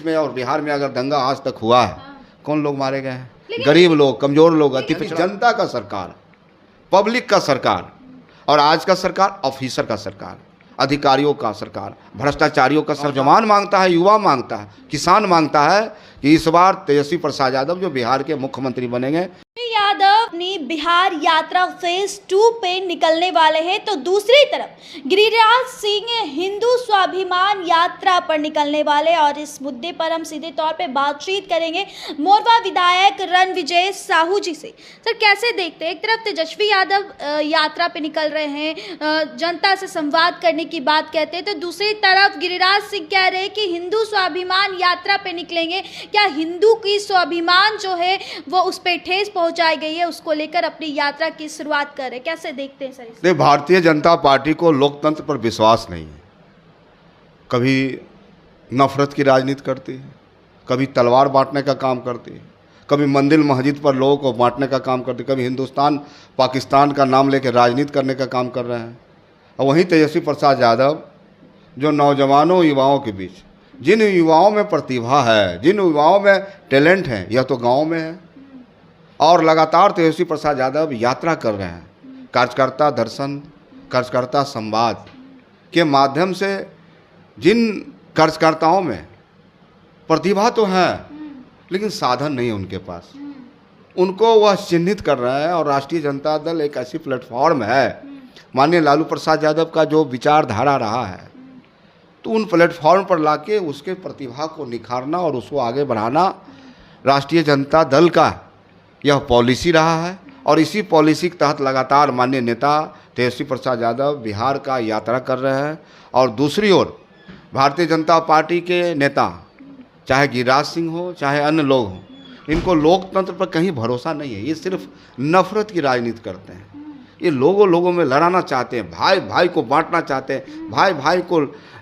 देश में और बिहार में अगर दंगा आज तक हुआ है, कौन लोग मारे गए हैं? गरीब लोग, कमजोर लोग, अति पिछड़ा। जनता का सरकार, पब्लिक का सरकार, और आज का सरकार ऑफिसर का सरकार, अधिकारियों का सरकार, भ्रष्टाचारियों का सरकार। जवान मांगता है, युवा मांगता है, किसान मांगता है कि इस बार तेजस्वी प्रसाद यादव जो बिहार के मुख्यमंत्री बनेंगे। यादव अपनी बिहार यात्रा फेज 2 पे निकलने वाले हैं, तो दूसरी तरफ गिरिराज सिंह हिंदू स्वाभिमान यात्रा पर निकलने वाले, और इस मुद्दे पर हम सीधे तौर पे बातचीत करेंगे मोरवा विधायक रणविजय साहू जी से। सर, कैसे देखते हैं, एक तरफ तेजस्वी यादव यात्रा पे निकल रहे हैं, जनता से संवाद करने की बात कहते हैं, तो दूसरी तरफ गिरिराज सिंह कह रहे हैं कि हिंदू स्वाभिमान यात्रा पे निकलेंगे। क्या हिंदू की स्वाभिमान जो है वो उस पर ठेस पहुंचाई गई है, उसको लेकर अपनी यात्रा की शुरुआत कर रहे हैं, कैसे देखते हैं सर? देखिए, भारतीय जनता पार्टी को लोकतंत्र पर विश्वास नहीं है। कभी नफरत की राजनीति करती है, कभी तलवार बांटने का काम करती है, कभी मंदिर मस्जिद पर लोगों को बांटने का काम करती है, कभी हिंदुस्तान पाकिस्तान का नाम लेकर राजनीति करने का काम कर रहे हैं। और वहीं तेजस्वी प्रसाद यादव जो नौजवानों युवाओं के बीच, जिन युवाओं में प्रतिभा है, जिन युवाओं में टैलेंट है, यह तो गाँव में है, और लगातार तेजस्वी प्रसाद यादव यात्रा कर रहे हैं। कार्यकर्ता दर्शन, कार्यकर्ता संवाद के माध्यम से जिन कार्यकर्ताओं में प्रतिभा तो है लेकिन साधन नहीं है उनके पास, उनको वह चिन्हित कर रहा है। और राष्ट्रीय जनता दल एक ऐसी प्लेटफॉर्म है, माननीय लालू प्रसाद यादव का जो विचारधारा रहा है, तो उन प्लेटफॉर्म पर लाके उसके प्रतिभा को निखारना और उसको आगे बढ़ाना राष्ट्रीय जनता दल का यह पॉलिसी रहा है। और इसी पॉलिसी के तहत लगातार माननीय नेता तेजस्वी प्रसाद यादव बिहार का यात्रा कर रहे हैं। और दूसरी ओर भारतीय जनता पार्टी के नेता, चाहे गिरिराज सिंह हो चाहे अन्य लोग हों, इनको लोकतंत्र पर कहीं भरोसा नहीं है। ये सिर्फ नफरत की राजनीति करते हैं। ये लोगों में लड़ाना चाहते हैं, भाई भाई को बांटना चाहते हैं, भाई भाई को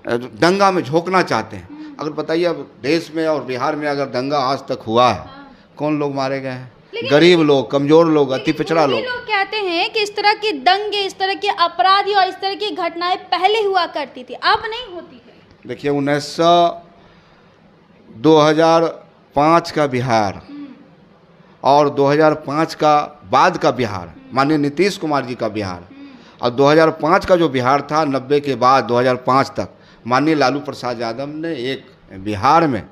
दंगा में झोंकना चाहते हैं। अगर बताइए, अब देश में और बिहार में अगर दंगा आज तक हुआ है, कौन लोग मारे गए हैं? गरीब लोग, कमजोर लोग, अति पिछड़ा लोग। लोग कहते हैं कि इस तरह के दंगे, इस तरह के अपराधी और इस तरह की घटनाएं पहले हुआ करती थी, अब नहीं होती है। देखिए, 2005 का बिहार और 2005 का बाद का बिहार, माननीय नीतीश कुमार जी का बिहार, और 2005 का जो बिहार था, 90 के बाद 2005 तक माननीय लालू प्रसाद यादव ने एक बिहार में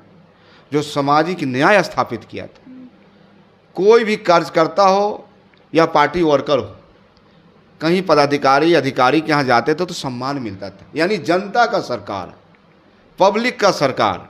जो सामाजिक न्याय स्थापित किया था। कोई भी कार्यकर्ता हो या पार्टी वर्कर हो, कहीं पदाधिकारी अधिकारी के यहाँ जाते थे तो सम्मान मिलता था। यानी जनता का सरकार, पब्लिक का सरकार,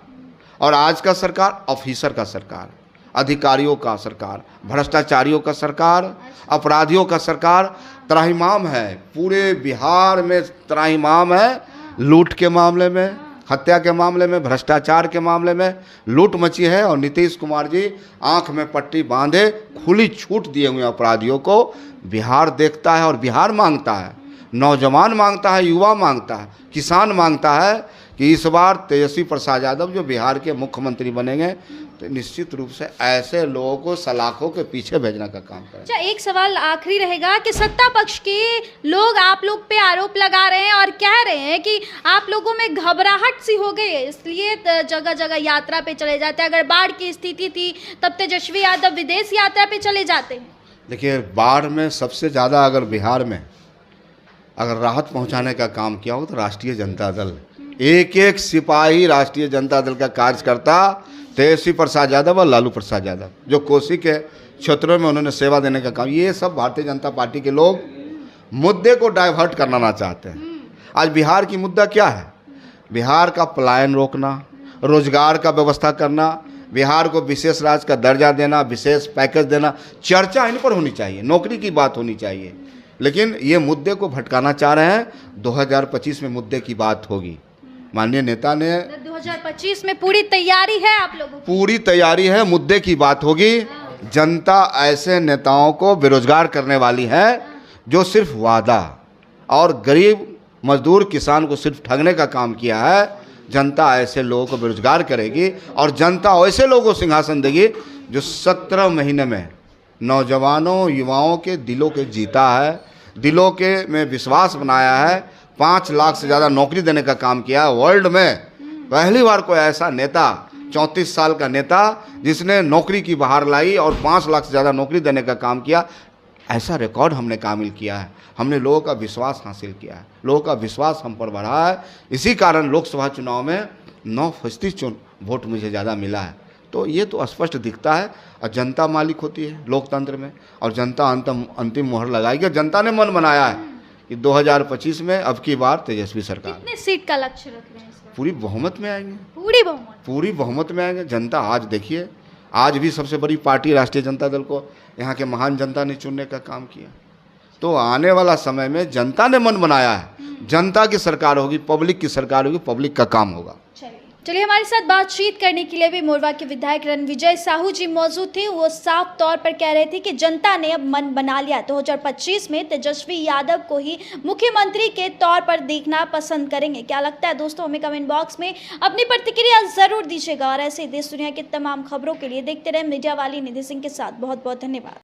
और आज का सरकार ऑफिसर का सरकार, अधिकारियों का सरकार, भ्रष्टाचारियों का सरकार, अपराधियों का सरकार। त्राहिमाम है, पूरे बिहार में त्राहिमाम है। लूट के मामले में, हत्या के मामले में, भ्रष्टाचार के मामले में लूट मची है। और नीतीश कुमार जी आंख में पट्टी बांधे खुली छूट दिए हुए अपराधियों को बिहार देखता है और बिहार मांगता है, नौजवान मांगता है, युवा मांगता है, किसान मांगता है कि इस बार तेजस्वी प्रसाद यादव जो बिहार के मुख्यमंत्री बनेंगे, तो निश्चित रूप से ऐसे लोगों को सलाखों के पीछे भेजने का काम करें। अच्छा, एक सवाल आखिरी रहेगा कि सत्ता पक्ष के लोग आप लोग पे आरोप लगा रहे हैं और कह रहे हैं कि आप लोगों में घबराहट सी हो गई है, इसलिए जगह जगह यात्रा पे चले जाते हैं। अगर बाढ़ की स्थिति थी तब तेजस्वी यादव विदेश यात्रा पे चले जाते हैं। देखिए, बाढ़ में सबसे ज़्यादा अगर बिहार में अगर राहत पहुँचाने का काम किया हो तो राष्ट्रीय जनता दल, एक एक सिपाही राष्ट्रीय जनता दल का कार्यकर्ता तेजस्वी प्रसाद यादव और लालू प्रसाद यादव, जो कोसी के क्षेत्रों में उन्होंने सेवा देने का काम, ये सब भारतीय जनता पार्टी के लोग मुद्दे को डाइवर्ट करना चाहते हैं। आज बिहार की मुद्दा क्या है? बिहार का पलायन रोकना, रोजगार का व्यवस्था करना, बिहार को विशेष राज्य का दर्जा देना, विशेष पैकेज देना। चर्चा इन पर होनी चाहिए, नौकरी की बात होनी चाहिए, लेकिन ये मुद्दे को भटकाना चाह रहे हैं। 2025 में मुद्दे की बात होगी। माननीय नेता ने 2025 में पूरी तैयारी है, आप लोगों की पूरी तैयारी है, मुद्दे की बात होगी। जनता ऐसे नेताओं को बेरोजगार करने वाली है जो सिर्फ वादा और गरीब मजदूर किसान को सिर्फ ठगने का काम किया है। जनता ऐसे लोगों को बेरोजगार करेगी और जनता ऐसे लोगों को सिंहासन देगी जो 17 महीने में नौजवानों युवाओं के दिलों के जीता है, दिलों के में विश्वास बनाया है, 5 लाख से ज़्यादा नौकरी देने का काम किया है। वर्ल्ड में पहली बार कोई ऐसा नेता 34 साल का नेता जिसने नौकरी की बहार लाई और 5 लाख से ज़्यादा नौकरी देने का काम किया, ऐसा रिकॉर्ड हमने कामिल किया है। हमने लोगों का विश्वास हासिल किया है, लोगों का विश्वास हम पर बढ़ा है। इसी कारण लोकसभा चुनाव में 9% वोट मुझे ज़्यादा मिला है। तो ये तो स्पष्ट दिखता है। और जनता मालिक होती है लोकतंत्र में, और जनता अंतिम मोहर लगाएगी। जनता ने मन बनाया है कि 2025 में अब की बार तेजस्वी सरकार। कितने सीट का लक्ष्य रख रहे हैं इस बार? पूरी बहुमत में आएंगे, पूरी बहुमत में आएंगे। जनता आज देखिए, आज भी सबसे बड़ी पार्टी राष्ट्रीय जनता दल को यहाँ के महान जनता ने चुनने का काम किया। तो आने वाला समय में जनता ने मन बनाया है, जनता की सरकार होगी, पब्लिक की सरकार होगी, पब्लिक का काम होगा। चलिए, हमारे साथ बातचीत करने के लिए भी मोरवा के विधायक रणविजय साहू जी मौजूद थे। वो साफ तौर पर कह रहे थे कि जनता ने अब मन बना लिया, 2025 में तेजस्वी यादव को ही मुख्यमंत्री के तौर पर देखना पसंद करेंगे। क्या लगता है दोस्तों, हमें कमेंट बॉक्स में अपनी प्रतिक्रिया जरूर दीजिएगा। और ऐसे देश दुनिया की तमाम खबरों के लिए देखते रहे मीडिया वाली निधि सिंह के साथ। बहुत बहुत धन्यवाद।